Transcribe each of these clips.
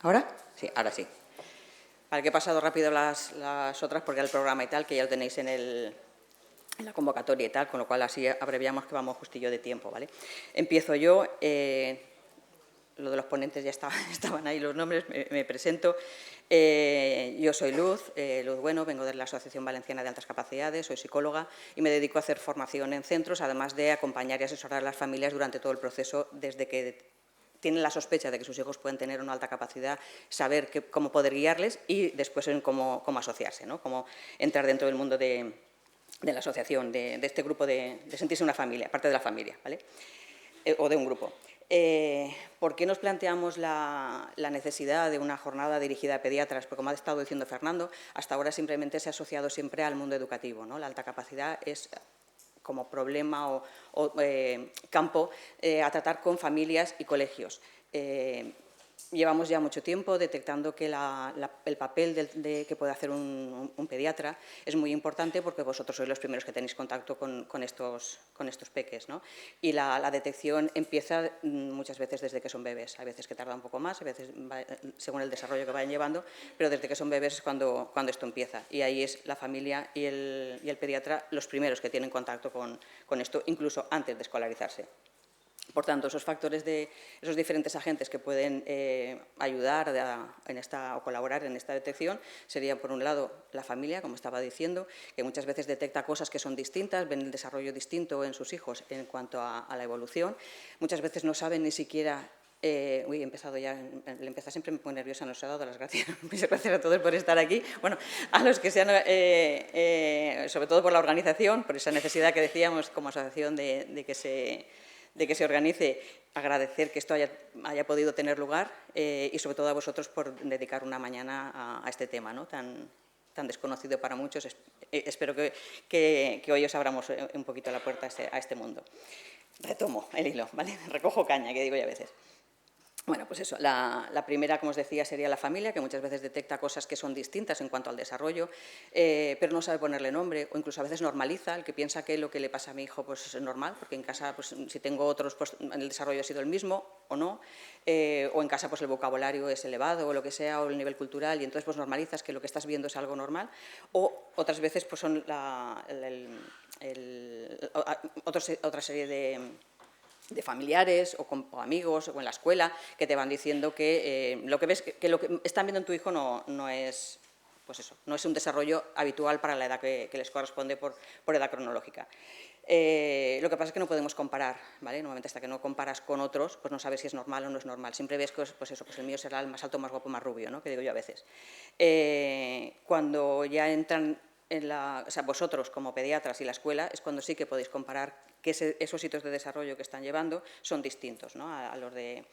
¿Ahora? Sí, ahora sí. Vale, que he pasado rápido las otras porque el programa y tal, que ya lo tenéis en la convocatoria y tal, con lo cual así abreviamos que vamos justillo de tiempo, ¿vale? Empiezo yo. Lo de los ponentes ya estaban ahí los nombres, me presento. Yo soy Luz Bueno, vengo de la Asociación Valenciana de Altas Capacidades, soy psicóloga y me dedico a hacer formación en centros, además de acompañar y asesorar a las familias durante todo el proceso, desde que tienen la sospecha de que sus hijos pueden tener una alta capacidad, saber cómo poder guiarles y después en cómo asociarse, ¿no? Cómo entrar dentro del mundo de la asociación, de este grupo, de sentirse una familia, parte de la familia, ¿vale? O de un grupo. ¿Por qué nos planteamos la necesidad de una jornada dirigida a pediatras? Porque, como ha estado diciendo Fernando, hasta ahora simplemente se ha asociado siempre al mundo educativo, ¿no? La alta capacidad es como problema o campo a tratar con familias y colegios. Llevamos ya mucho tiempo detectando que el papel que puede hacer un pediatra es muy importante, porque vosotros sois los primeros que tenéis contacto con estos peques, ¿no? Y la detección empieza muchas veces desde que son bebés. Hay veces que tarda un poco más, a veces según el desarrollo que vayan llevando, pero desde que son bebés es cuando esto empieza. Y ahí es la familia y el pediatra los primeros que tienen contacto con esto, incluso antes de escolarizarse. Por tanto, esos factores esos diferentes agentes que pueden ayudar o colaborar en esta detección serían, por un lado, la familia, como estaba diciendo, que muchas veces detecta cosas que son distintas, ven el desarrollo distinto en sus hijos en cuanto a la evolución. Muchas veces no saben ni siquiera... he empezado ya, el empezar siempre me pone nerviosa, no os he dado las gracias. Muchas gracias a todos por estar aquí. Bueno, a los que sean, sobre todo por la organización, por esa necesidad que decíamos como asociación de que se organice, agradecer que esto haya podido tener lugar y sobre todo a vosotros por dedicar una mañana a este tema, ¿no? tan desconocido para muchos. Espero que hoy os abramos un poquito la puerta a este mundo. Retomo el hilo, ¿vale? Recojo caña, que digo yo a veces. Bueno, pues eso, la primera, como os decía, sería la familia, que muchas veces detecta cosas que son distintas en cuanto al desarrollo, pero no sabe ponerle nombre, o incluso a veces normaliza, el que piensa que lo que le pasa a mi hijo pues, es normal, porque en casa, pues, si tengo otros, pues el desarrollo ha sido el mismo o no, o en casa pues el vocabulario es elevado o lo que sea, o el nivel cultural, y entonces pues normalizas que lo que estás viendo es algo normal, o otras veces pues son otra serie de familiares o amigos o en la escuela que te van diciendo que lo que ves, que lo que están viendo en tu hijo no es, pues eso, no es un desarrollo habitual para la edad que les corresponde por edad cronológica. Lo que pasa es que no podemos comparar, ¿vale? Normalmente hasta que no comparas con otros, pues no sabes si es normal o no es normal. Siempre ves que pues eso, pues el mío será el más alto, más guapo, más rubio, ¿no? Que digo yo a veces. Cuando ya entran o sea, vosotros como pediatras y la escuela, es cuando sí que podéis comparar que esos hitos de desarrollo que están llevando son distintos, ¿no? a los de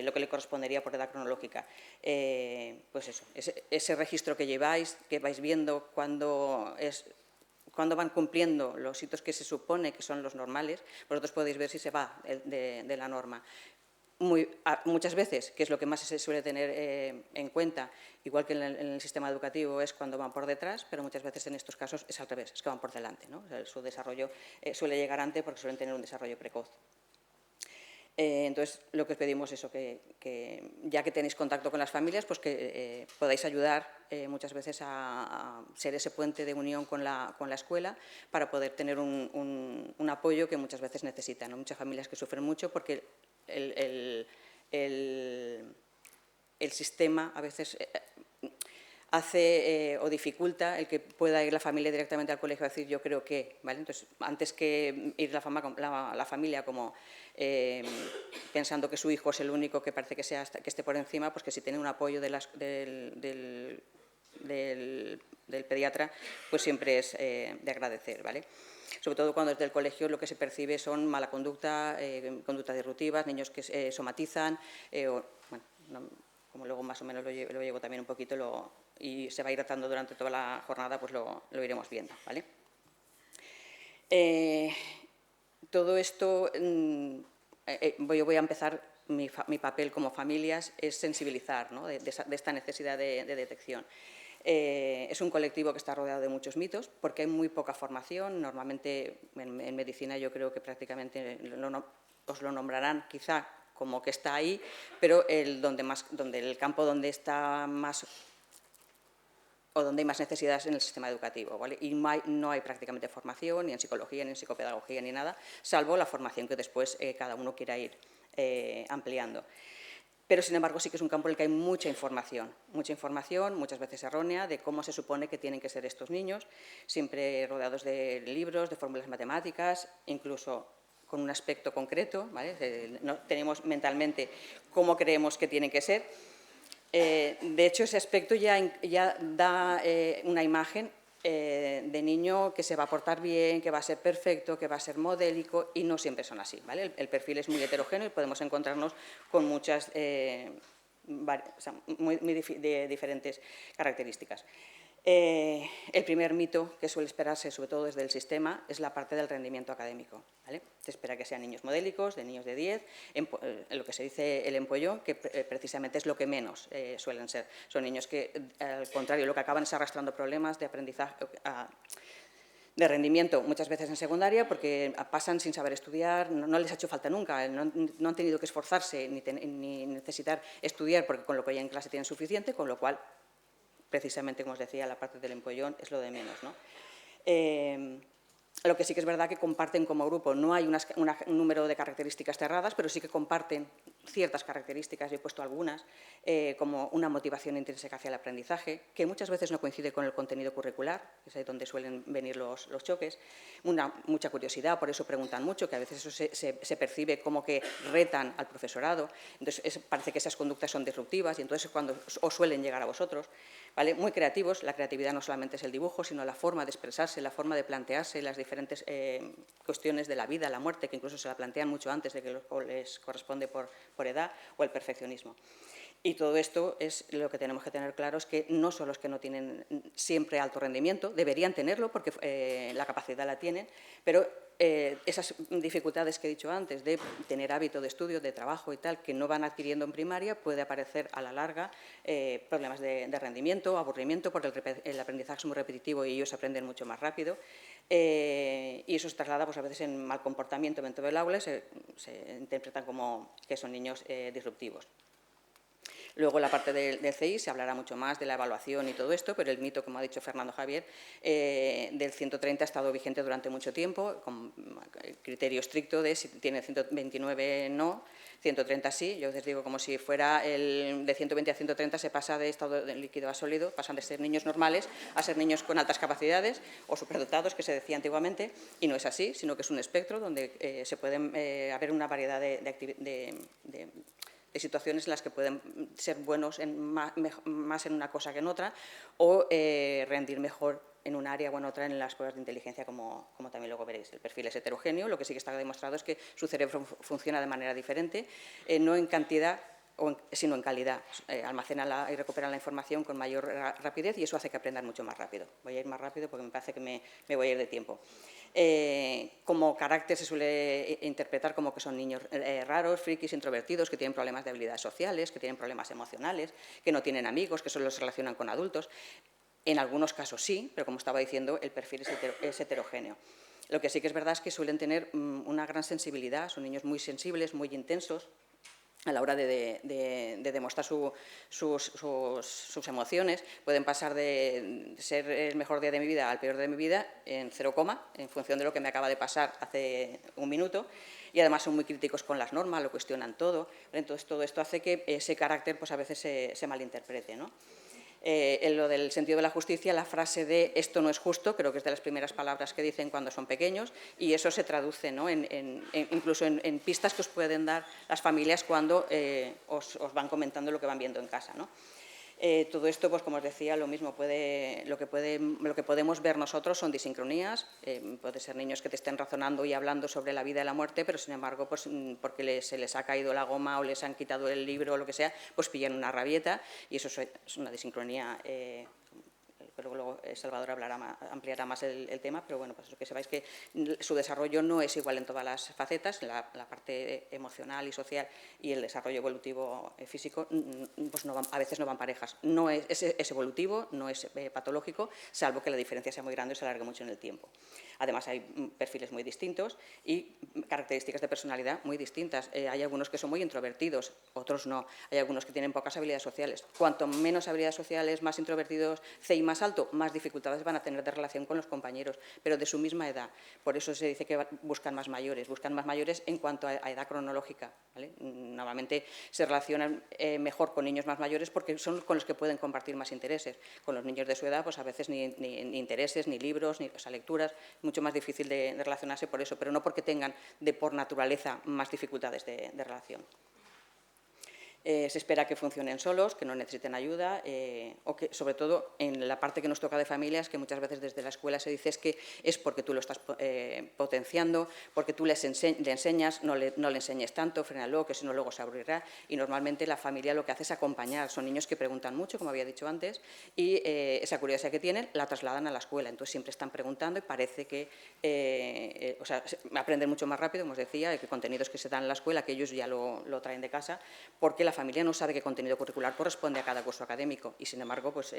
lo que le correspondería por edad cronológica. Pues eso, ese registro que lleváis, que vais viendo cuando van cumpliendo los hitos que se supone que son los normales, vosotros podéis ver si se va de la norma. Muchas veces, que es lo que más se suele tener en cuenta, igual que en el sistema educativo, es cuando van por detrás, pero muchas veces en estos casos es al revés, es que van por delante, ¿no? O sea, su desarrollo suele llegar antes porque suelen tener un desarrollo precoz. Entonces, lo que os pedimos es eso, que ya que tenéis contacto con las familias, pues que podáis ayudar muchas veces a ser ese puente de unión con la escuela para poder tener un apoyo que muchas veces necesitan, ¿no? Muchas familias que sufren mucho porque el sistema a veces hace o dificulta el que pueda ir la familia directamente al colegio a decir yo creo que, ¿vale? Entonces, antes que ir la familia como pensando que su hijo es el único que parece que esté por encima, pues que si tiene un apoyo del pediatra, pues siempre es de agradecer, ¿vale? Sobre todo cuando desde el colegio lo que se percibe son mala conducta, conductas disruptivas, niños que somatizan, como luego más o menos lo llevo también un poquito y se va a ir tratando durante toda la jornada, pues lo iremos viendo, ¿vale? Todo esto, yo voy a empezar, mi papel como familias es sensibilizar, ¿no? de esta necesidad de detección. Es un colectivo que está rodeado de muchos mitos porque hay muy poca formación. Normalmente en medicina yo creo que prácticamente os lo nombrarán quizá como que está ahí, pero donde el campo donde está más o donde hay más necesidades en el sistema educativo, ¿vale? Y no hay prácticamente formación, ni en psicología, ni en psicopedagogía, ni nada, salvo la formación que después cada uno quiera ir ampliando. Pero, sin embargo, sí que es un campo en el que hay mucha información, muchas veces errónea, de cómo se supone que tienen que ser estos niños, siempre rodeados de libros, de fórmulas matemáticas, incluso con un aspecto concreto, ¿vale? No tenemos mentalmente cómo creemos que tienen que ser. De hecho, ese aspecto ya da una imagen de niño que se va a portar bien, que va a ser perfecto, que va a ser modélico, y no siempre son así, ¿vale? El perfil es muy heterogéneo y podemos encontrarnos con muchas de diferentes características. El primer mito que suele esperarse, sobre todo desde el sistema, es la parte del rendimiento académico, ¿vale? Se espera que sean niños modélicos, de niños de 10, lo que se dice el empollón, que precisamente es lo que menos suelen ser. Son niños que, al contrario, lo que acaban es arrastrando problemas de aprendizaje, de rendimiento, muchas veces en secundaria, porque pasan sin saber estudiar, no les ha hecho falta nunca, no han tenido que esforzarse ni necesitar estudiar, porque con lo que hay en clase tienen suficiente, con lo cual, precisamente, como os decía, la parte del empollón es lo de menos, ¿no? Lo que sí que es verdad que comparten como grupo, no hay un número de características cerradas, pero sí que comparten ciertas características, yo he puesto algunas, como una motivación intrínseca hacia el aprendizaje, que muchas veces no coincide con el contenido curricular, que es ahí donde suelen venir los choques, mucha curiosidad, por eso preguntan mucho, que a veces eso se percibe como que retan al profesorado, entonces parece que esas conductas son disruptivas y entonces es cuando os suelen llegar a vosotros, ¿vale? Muy creativos, la creatividad no solamente es el dibujo, sino la forma de expresarse, la forma de plantearse las diferentes cuestiones de la vida, la muerte, que incluso se la plantean mucho antes de que les corresponde por edad, o el perfeccionismo. Y todo esto es lo que tenemos que tener claro, es que no son los que no tienen siempre alto rendimiento, deberían tenerlo porque la capacidad la tienen, pero esas dificultades que he dicho antes de tener hábito de estudio, de trabajo y tal, que no van adquiriendo en primaria, puede aparecer a la larga problemas de rendimiento, aburrimiento, porque el aprendizaje es muy repetitivo y ellos aprenden mucho más rápido. Y eso se traslada pues, a veces en mal comportamiento dentro del aula, se interpretan como que son niños disruptivos. Luego, en la parte del CI se hablará mucho más de la evaluación y todo esto, pero el mito, como ha dicho Fernando Javier, del 130 ha estado vigente durante mucho tiempo, con criterio estricto de si tiene 129 no, 130 sí. Yo les digo como si fuera de 120 a 130 se pasa de estado de líquido a sólido, pasan de ser niños normales a ser niños con altas capacidades o superdotados, que se decía antiguamente, y no es así, sino que es un espectro donde se pueden haber una variedad de situaciones en las que pueden ser buenos más en una cosa que en otra o rendir mejor en un área o en otra en las pruebas de inteligencia, como también luego veréis. El perfil es heterogéneo, lo que sí que está demostrado es que su cerebro funciona de manera diferente, no en cantidad, sino en calidad. Almacenan y recuperan la información con mayor rapidez y eso hace que aprendan mucho más rápido. Voy a ir más rápido porque me parece que me voy a ir de tiempo. Como carácter se suele interpretar como que son niños raros, frikis, introvertidos, que tienen problemas de habilidades sociales, que tienen problemas emocionales, que no tienen amigos, que solo se relacionan con adultos. En algunos casos sí, pero como estaba diciendo, el perfil es heterogéneo. Lo que sí que es verdad es que suelen tener una gran sensibilidad, son niños muy sensibles, muy intensos, a la hora de demostrar sus emociones. Pueden pasar de ser el mejor día de mi vida al peor de mi vida en 0, en función de lo que me acaba de pasar hace un minuto, y además son muy críticos con las normas, lo cuestionan todo. Entonces, todo esto hace que ese carácter pues, a veces se malinterprete, ¿no? En lo del sentido de la justicia, la frase de «esto no es justo», creo que es de las primeras palabras que dicen cuando son pequeños, y eso se traduce, ¿no? Incluso en pistas que os pueden dar las familias cuando os van comentando lo que van viendo en casa, ¿no? Todo esto, pues como os decía, lo mismo lo que podemos ver nosotros son disincronías. Puede ser niños que te estén razonando y hablando sobre la vida y la muerte, pero sin embargo, pues porque se les ha caído la goma o les han quitado el libro o lo que sea, pues pillan una rabieta y eso es una disincronía pero luego Salvador ampliará más el tema, pero bueno, pues que sepáis que su desarrollo no es igual en todas las facetas, la parte emocional y social y el desarrollo evolutivo físico, pues a veces no van parejas. No es evolutivo, no es patológico, salvo que la diferencia sea muy grande y se alargue mucho en el tiempo. Además, hay perfiles muy distintos y características de personalidad muy distintas. Hay algunos que son muy introvertidos, otros no. Hay algunos que tienen pocas habilidades sociales. Cuanto menos habilidades sociales, más introvertidos, CI más alto, más dificultades van a tener de relación con los compañeros, pero de su misma edad. Por eso se dice que buscan más mayores en cuanto a edad cronológica, ¿vale? Normalmente se relacionan mejor con niños más mayores porque son con los que pueden compartir más intereses. Con los niños de su edad, pues a veces ni intereses, ni libros, ni lecturas, mucho más difícil de relacionarse por eso, pero no porque tengan por naturaleza más dificultades de relación. Se espera que funcionen solos, que no necesiten ayuda o que, sobre todo, en la parte que nos toca de familias, que muchas veces desde la escuela se dice que es porque tú lo estás potenciando, porque tú le enseñas, no le enseñes tanto, frénalo, que si no luego se aburrirá. Y normalmente la familia lo que hace es acompañar. Son niños que preguntan mucho, como había dicho antes, y esa curiosidad que tienen la trasladan a la escuela. Entonces siempre están preguntando y parece que aprenden mucho más rápido, como os decía, que contenidos que se dan en la escuela, que ellos ya lo traen de casa, porque la familia no sabe qué contenido curricular corresponde a cada curso académico y, sin embargo, pues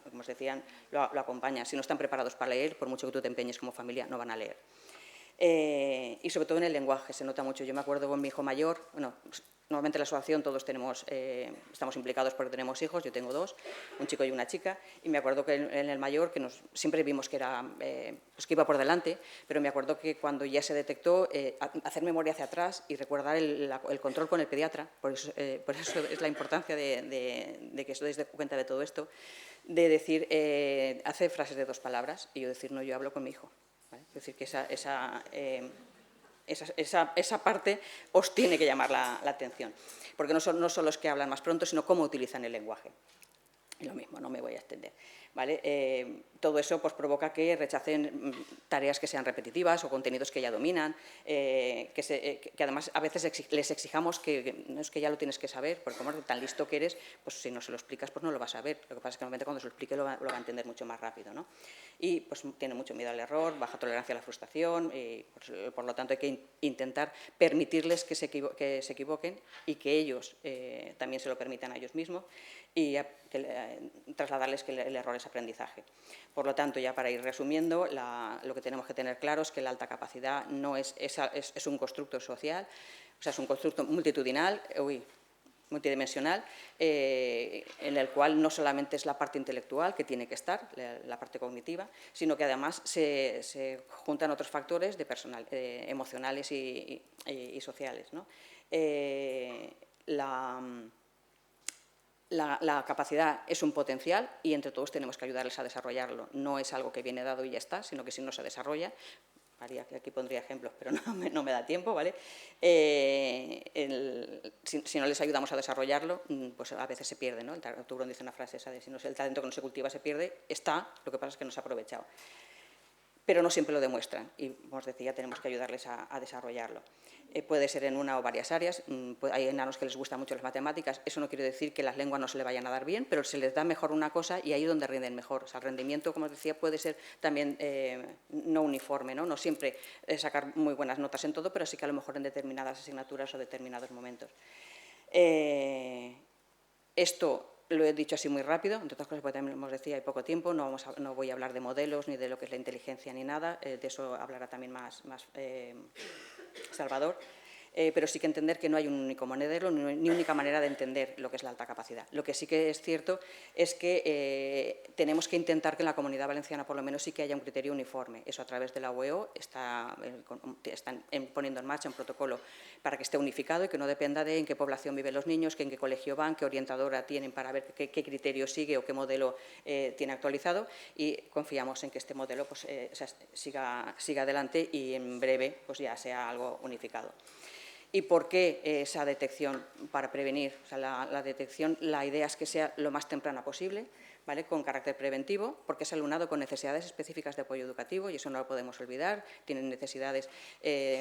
como os decían, lo acompaña. Si no están preparados para leer, por mucho que tú te empeñes como familia, no van a leer. Y sobre todo en el lenguaje, se nota mucho. Yo me acuerdo con mi hijo mayor, normalmente en la asociación todos estamos implicados porque tenemos hijos, yo tengo 2, un chico y una chica, y me acuerdo que en el mayor, que siempre vimos que pues que iba por delante, pero me acuerdo que cuando ya se detectó, hacer memoria hacia atrás y recordar el control con el pediatra, por eso es la importancia de que os deis cuenta de todo esto, de decir, hace frases de 2 palabras, y yo decir, no, yo hablo con mi hijo. ¿Vale? Es decir, que esa parte os tiene que llamar la atención, porque no son los que hablan más pronto, sino cómo utilizan el lenguaje. Y lo mismo, no me voy a extender. ¿Vale? Todo eso pues, provoca que rechacen tareas que sean repetitivas o contenidos que ya dominan, que además a veces les exijamos que no es que ya lo tienes que saber, porque como tan listo que eres, pues si no se lo explicas, pues no lo vas a ver. Lo que pasa es que normalmente cuando se lo explique lo va a entender mucho más rápido, ¿no? Y pues tiene mucho miedo al error, baja tolerancia a la frustración, y pues, por lo tanto hay que intentar permitirles que se equivoquen y que ellos también se lo permitan a ellos mismos y trasladarles que el error es aprendizaje. Por lo tanto, ya para ir resumiendo, lo que tenemos que tener claro es que la alta capacidad no es un constructo social, o sea, es un constructo multidimensional, en el cual no solamente es la parte intelectual que tiene que estar, la parte cognitiva, sino que además se juntan otros factores emocionales y sociales, ¿no? La capacidad es un potencial y entre todos tenemos que ayudarles a desarrollarlo. No es algo que viene dado y ya está, sino que si no se desarrolla, aquí pondría ejemplos, pero no me da tiempo, ¿vale? Si no les ayudamos a desarrollarlo, pues a veces se pierde, ¿no? El Turón dice una frase esa de si no es el talento que no se cultiva se pierde, está, lo que pasa es que no se ha aprovechado. Pero no siempre lo demuestran y, como os decía, tenemos que ayudarles a desarrollarlo. Puede ser en una o varias áreas, hay enanos que les gustan mucho las matemáticas, eso no quiere decir que las lenguas no se les vayan a dar bien, pero se les da mejor una cosa y ahí es donde rinden mejor. O sea, el rendimiento, como os decía, puede ser también no uniforme, ¿no? No siempre sacar muy buenas notas en todo, pero sí que a lo mejor en determinadas asignaturas o determinados momentos. Esto lo he dicho así muy rápido, entre otras cosas porque también os decía, hay poco tiempo, no voy a hablar de modelos ni de lo que es la inteligencia ni nada, de eso hablará también más Salvador, pero sí que entender que no hay un único modelo ni única manera de entender lo que es la alta capacidad. Lo que sí que es cierto es que tenemos que intentar que en la Comunidad Valenciana por lo menos sí que haya un criterio uniforme. Eso a través de la UEO están poniendo en marcha un protocolo para que esté unificado y que no dependa de en qué población viven los niños, en qué colegio van, qué orientadora tienen para ver qué criterio sigue o qué modelo tiene actualizado, y confiamos en que este modelo pues, siga adelante y en breve pues, ya sea algo unificado. ¿Y por qué esa detección para prevenir? O sea, la detección, la idea es que sea lo más temprana posible, ¿vale?, con carácter preventivo, porque es alumnado con necesidades específicas de apoyo educativo y eso no lo podemos olvidar. Tienen necesidades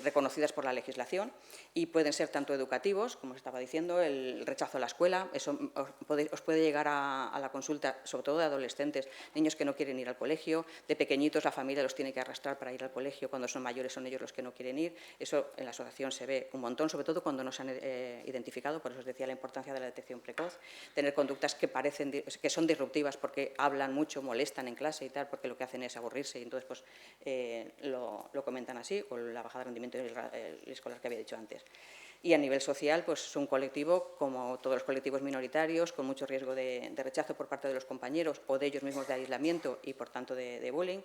reconocidas por la legislación y pueden ser tanto educativos, como os estaba diciendo, el rechazo a la escuela. Eso os puede llegar a la consulta, sobre todo de adolescentes, niños que no quieren ir al colegio, de pequeñitos la familia los tiene que arrastrar para ir al colegio, cuando son mayores son ellos los que no quieren ir. Eso en la asociación se ve un montón, sobre todo cuando no se han identificado, por eso os decía la importancia de la detección precoz, tener conductas que son disruptivas porque hablan mucho, molestan en clase y tal, porque lo que hacen es aburrirse y entonces pues, lo comentan así, o la bajada de rendimiento escolar que había dicho antes. Y a nivel social, pues es un colectivo, como todos los colectivos minoritarios, con mucho riesgo de rechazo por parte de los compañeros o de ellos mismos de aislamiento y, por tanto, de bullying.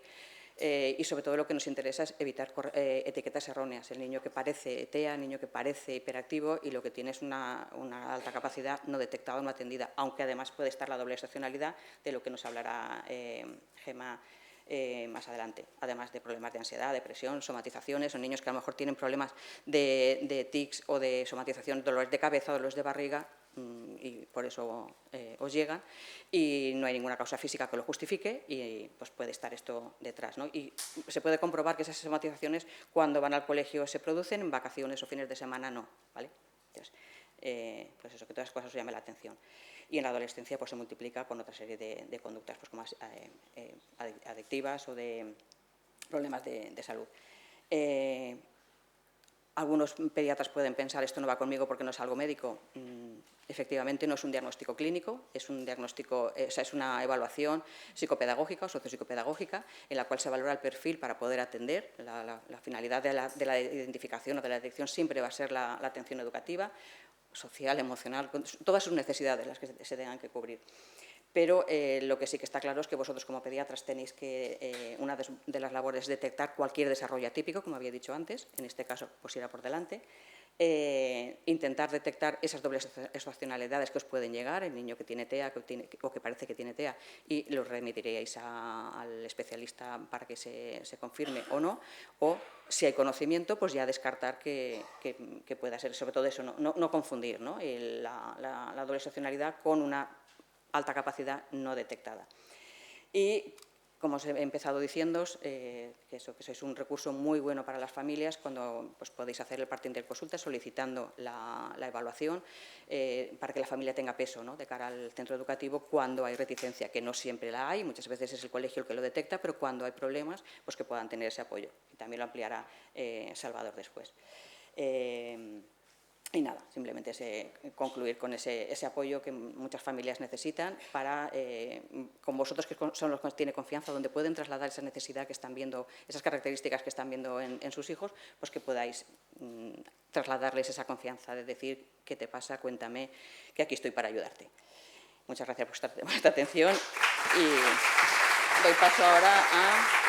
Y, sobre todo, lo que nos interesa es evitar etiquetas erróneas. El niño que parece TEA, el niño que parece hiperactivo y lo que tiene es una alta capacidad no detectada o no atendida, aunque además puede estar la doble excepcionalidad de lo que nos hablará Gemma más adelante, además de problemas de ansiedad, depresión, somatizaciones, son niños que a lo mejor tienen problemas de tics o de somatización, dolores de cabeza, dolores de barriga, y por eso os llegan, y no hay ninguna causa física que lo justifique y pues puede estar esto detrás, ¿no? Y se puede comprobar que esas somatizaciones cuando van al colegio se producen, en vacaciones o fines de semana no, ¿vale? Entonces, pues eso, que todas las cosas os llamen la atención. Y en la adolescencia pues, se multiplica con otra serie de conductas pues, como adictivas o de problemas de salud. Algunos pediatras pueden pensar, esto no va conmigo porque no es algo médico. Efectivamente, no es un diagnóstico clínico, es un diagnóstico, es una evaluación psicopedagógica o sociopsicopedagógica en la cual se valora el perfil para poder atender. La finalidad de la identificación o de la detección siempre va a ser la atención educativa, social, emocional, todas sus necesidades las que se tengan que cubrir. Pero lo que sí que está claro es que vosotros como pediatras tenéis que, una de las labores es detectar cualquier desarrollo atípico, como había dicho antes, en este caso pues irá por delante, intentar detectar esas dobles excepcionalidades que os pueden llegar, el niño que tiene TEA o que parece que tiene TEA, y los remitiréis al especialista para que se confirme o no, o si hay conocimiento, pues ya descartar que pueda ser, sobre todo eso, no confundir, ¿no?, la doble excepcionalidad con una alta capacidad no detectada. Y, como os he empezado diciéndoos, que sois un recurso muy bueno para las familias cuando pues, podéis hacer el parte interconsulta solicitando la evaluación para que la familia tenga peso, ¿no?, de cara al centro educativo cuando hay reticencia, que no siempre la hay, muchas veces es el colegio el que lo detecta, pero cuando hay problemas, pues que puedan tener ese apoyo. Y también lo ampliará Salvador después. Y nada, simplemente concluir con ese apoyo que muchas familias necesitan para, con vosotros que son los que tienen confianza, donde pueden trasladar esa necesidad que están viendo, esas características que están viendo en sus hijos, pues que podáis trasladarles esa confianza de decir, ¿qué te pasa? Cuéntame, que aquí estoy para ayudarte. Muchas gracias por vuestra atención y doy paso ahora a